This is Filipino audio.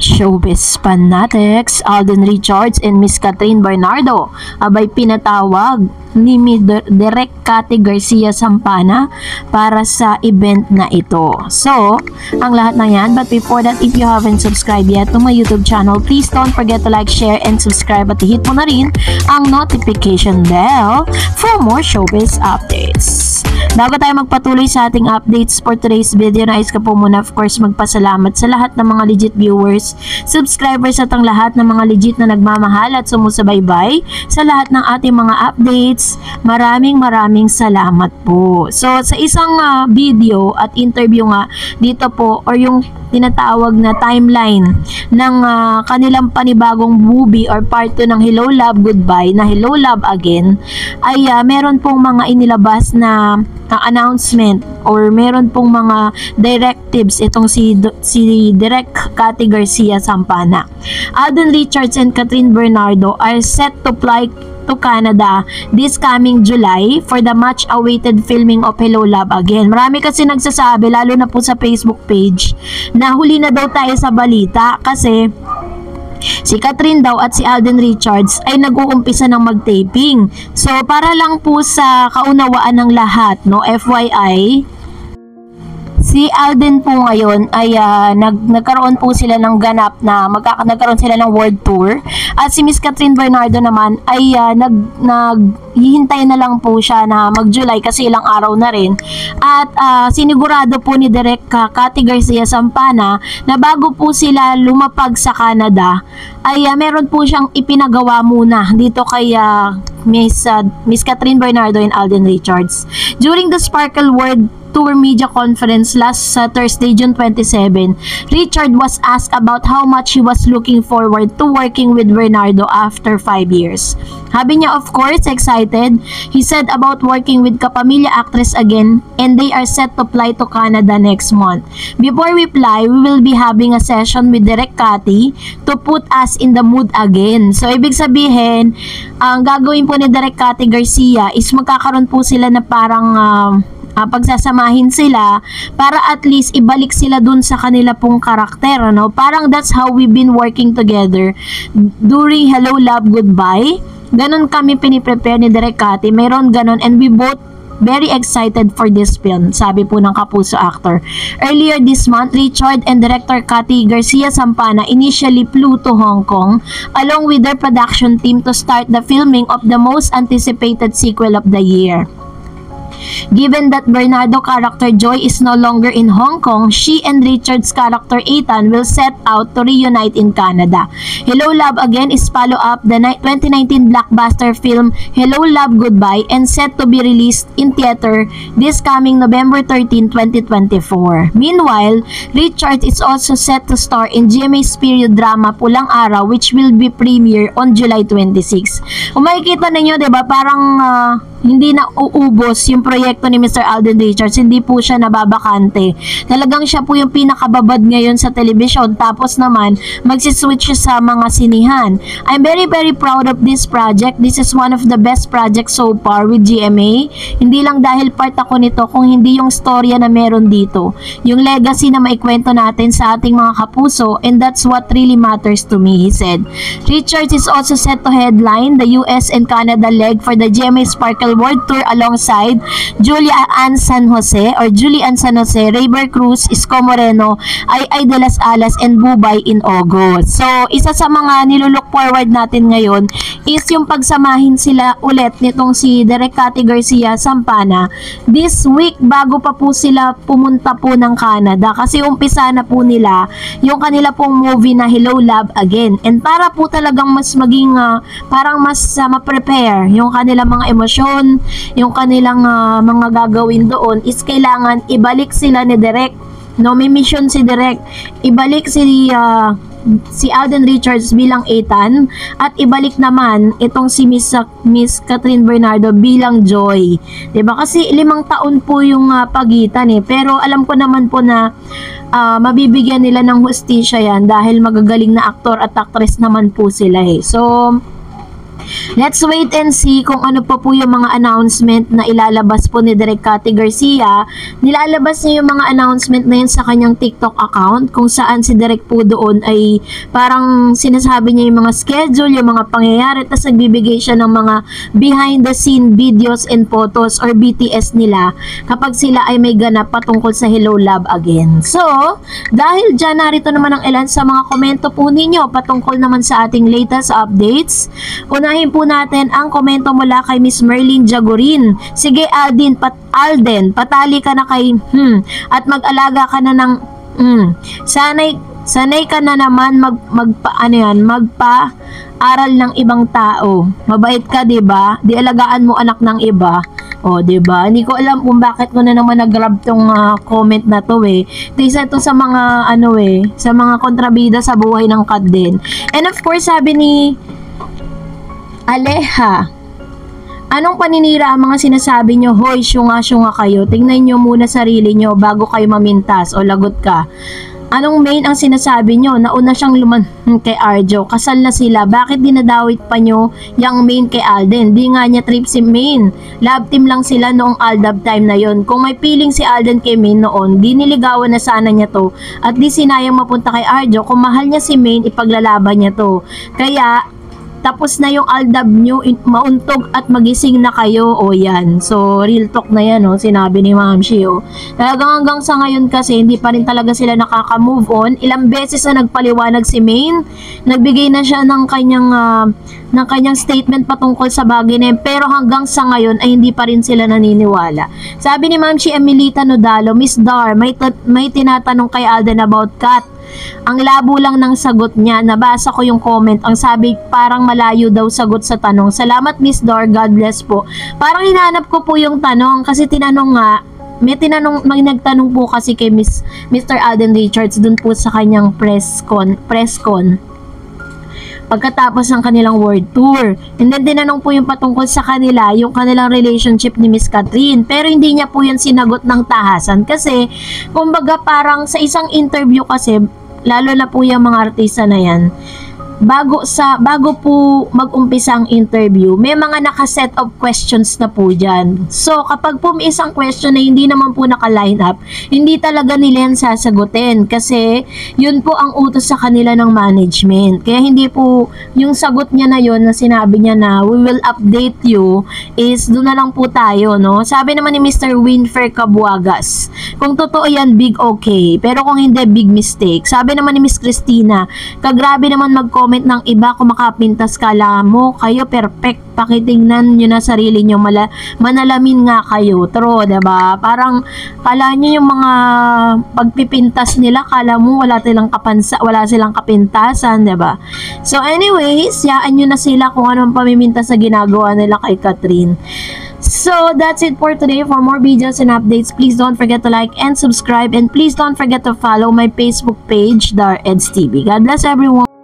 Showbiz fanatics, Alden Richards and Miss Catherine Bernardo abay pinatawag ni Direk Cathy Garcia Sampana para sa event na ito. So, ang lahat na yan, but before that, if you haven't subscribed yet to my YouTube channel, please don't forget to like, share, and subscribe at hit mo na rin ang notification bell for more showbiz updates. Bago tayo magpatuloy sa ating updates for today's video, nais ko po muna of course magpasalamat sa lahat ng mga legit viewers, subscribers at ang lahat ng mga legit na nagmamahal at sumusubaybay sa lahat ng ating mga updates. Maraming salamat po. So sa isang video at interview nga dito po, or yung tinatawag na timeline ng kanilang panibagong movie or part 2 ng Hello Love Goodbye na Hello Love Again, ay meron pong mga inilabas na announcement or meron pong mga directives itong si Direk Cathy Garcia Sampana. Alden Richards and Catherine Bernardo are set to fly to Canada this coming July for the much-awaited filming of Hello Love Again. Marami kasi nagsasabi, lalo na po sa Facebook page, na huli na daw tayo sa balita kasi si Catherine daw at si Alden Richards ay nag-uumpisa ng mag-taping. So, para lang po sa kaunawaan ng lahat, no, FYI, si Alden po ngayon ay nagkaroon po sila ng ganap na nagkaroon sila ng world tour, at si Miss Catherine Bernardo naman ay naghihintay na lang po siya na mag-July kasi ilang araw na rin, at sinigurado po ni Direk Cathy Garcia Sampana na bago po sila lumapag sa Canada ay meron po siyang ipinagawa muna dito kay Miss Catherine Bernardo and Alden Richards. During the Sparkle World Tour Media Conference last Thursday, June 27, Richard was asked about how much he was looking forward to working with Bernardo after 5 years. Sabi niya, of course, excited. He said about working with Kapamilya actress again, and they are set to fly to Canada next month. Before we fly, we will be having a session with Direk Cathy to put us in the mood again. So, ibig sabihin, ang gagawin po ni Direk Cathy Garcia is magkakaroon po sila na parang pagsasamahin sila para at least ibalik sila dun sa kanila pong karakter, no? Parang that's how we've been working together during Hello Love Goodbye. Ganon kami piniprepare ni Direk Cathy, mayroon ganon, and we both very excited for this film, sabi po ng Kapuso actor. Earlier this month, Richard and director Cathy Garcia Sampana initially flew to Hong Kong along with their production team to start the filming of the most anticipated sequel of the year. Given that Bernardo character Joy is no longer in Hong Kong, she and Richard's character Ethan will set out to reunite in Canada. Hello Love Again is follow-up the 2019 blockbuster film Hello Love Goodbye and set to be released in theater this coming November 13, 2024. Meanwhile, Richard is also set to star in GMA's period drama Pulang Araw, which will be premiere on July 26. Kung makikita ninyo, diba, parang hindi na uubos yung proyekto ni Mr. Alden Richards, hindi po siya nababakante. Talagang siya po yung pinakababad ngayon sa television, tapos naman magsiswitch siya sa mga sinihan. I'm very proud of this project. This is one of the best projects so far with GMA. Hindi lang dahil part ako nito, kung hindi yung storya na meron dito, yung legacy na maikwento natin sa ating mga kapuso, and that's what really matters to me, he said. Richards is also set to headline the US and Canada leg for the GMA Sparkle World Tour alongside Julian San Jose, Rayber Cruz, Isko Moreno, Ay de las Alas, and Bubay in August. So, isa sa mga nilulook forward natin ngayon is yung pagsamahin sila ulit nitong si Direk Cathy Garcia Sampana this week bago pa po sila pumunta po ng Canada, kasi umpisa na po nila yung kanila pong movie na Hello Love Again, and para po talagang mas maging parang mas ma-prepare yung kanilang mga emosyon, yung kanilang mga gagawin doon, is kailangan ibalik sila ni Direk, no? May mission si Direk, ibalik si Alden Richards bilang Ethan, at ibalik naman itong si Miss Catherine Bernardo bilang Joy, diba? Kasi 5 taon po yung pagitan pero alam ko naman po na mabibigyan nila ng hustisya yan dahil magagaling na aktor at actress naman po sila So Let's wait and see kung ano pa po yung mga announcement na ilalabas po ni Direk Cathy Garcia. Nilalabas niya yung mga announcement na yun sa kanyang TikTok account, kung saan si Direk po doon ay parang sinasabi niya yung mga schedule, yung mga pangyayari, tapos nagbibigay siya ng mga behind the scene videos and photos or BTS nila kapag sila ay may ganap patungkol sa Hello Love Again. So, dahil dyan, narito naman ang ilan sa mga komento po ninyo patungkol naman sa ating latest updates. Unahin po natin ang komento mula kay Miss Merlin Jagurin. Sige Alden, patali ka na kay at mag-alaga ka na ng sanay ka na naman magpa-aral ng ibang tao. Mabait ka, 'di ba? Di alagaan mo anak ng iba. O, 'di ba? Hindi ko alam kung bakit ko na naman nag-grab tong comment na to eh. Isa to sa mga sa mga kontrabida sa buhay ng kat din. And of course, sabi ni Aleha, anong paninira ang mga sinasabi nyo? Hoy, syunga-syunga kayo. Tingnan nyo muna sarili nyo bago kayo mamintas o lagot ka. Anong main ang sinasabi nyo? Nauna siyang kay Arjo. Kasal na sila. Bakit dinadawit pa nyo yung main kay Alden? Di nga niya trip si main. Love team lang sila noong Aldab time na yon. Kung may feeling si Alden kay main noon, di niligawan na sana niya to. At di sinayang mapunta kay Arjo. Kung mahal niya si main, ipaglalaban niya to. Kaya, tapos na yung aldab nyo, mauntog at magising na kayo. O yan. So, real talk na yan, sinabi ni Ma'am Shio. Talagang hanggang sa ngayon kasi, hindi pa rin talaga sila nakaka-move on. Ilang beses na nagpaliwanag si Maine. Nagbigay na siya ng kanyang statement patungkol sa bagay na yun. Pero hanggang sa ngayon, ay hindi pa rin sila naniniwala. Sabi ni Ma'am Shio Emilita Nodalo, Miss Dar, may tinatanong kay Alden about Kat. Ang labo lang ng sagot niya. Nabasa ko yung comment. Ang sabi, parang malayo daw sagot sa tanong. Salamat Miss Dor, God bless po. Parang hinanap ko po yung tanong kasi tinanong nga, may nagtanong po kasi kay Mr. Alden Richards dun po sa kanyang press con pagkatapos ng kanilang world tour. And then tinanong po yung patungkol sa kanila, yung kanilang relationship ni Miss Catherine. Pero hindi niya po yun sinagot ng tahasan kasi kumbaga parang sa isang interview kasi, lalo na po yung mga artista na yan, bago po mag-umpisa ang interview, may mga naka-set of questions na po dyan. So, kapag po may isang question na hindi naman po naka-line up, hindi talaga nila yan sasagutin kasi yun po ang utos sa kanila ng management. Kaya hindi po yung sagot niya na yun na sinabi niya na we will update you is doon na lang po tayo, no? Sabi naman ni Mr. Winfer Cabuagas, kung totoo yan, big okay. Pero kung hindi, big mistake. Sabi naman ni Miss Christina, kagrabe naman mag-comment ng iba kung makapintas kala mo kayo perfect, pakitingnan nyo na sarili nyo, manalamin nga kayo. True, diba? Parang kala nyo yung mga pagpipintas nila, kala mo wala silang kapintasan, diba? So anyways, yaan nyo na sila kung anong pamimintas na ginagawa nila kay Catherine. So that's it for today. For more videos and updates, please don't forget to like and subscribe, and please don't forget to follow my Facebook page, Dar Eds TV. God bless everyone.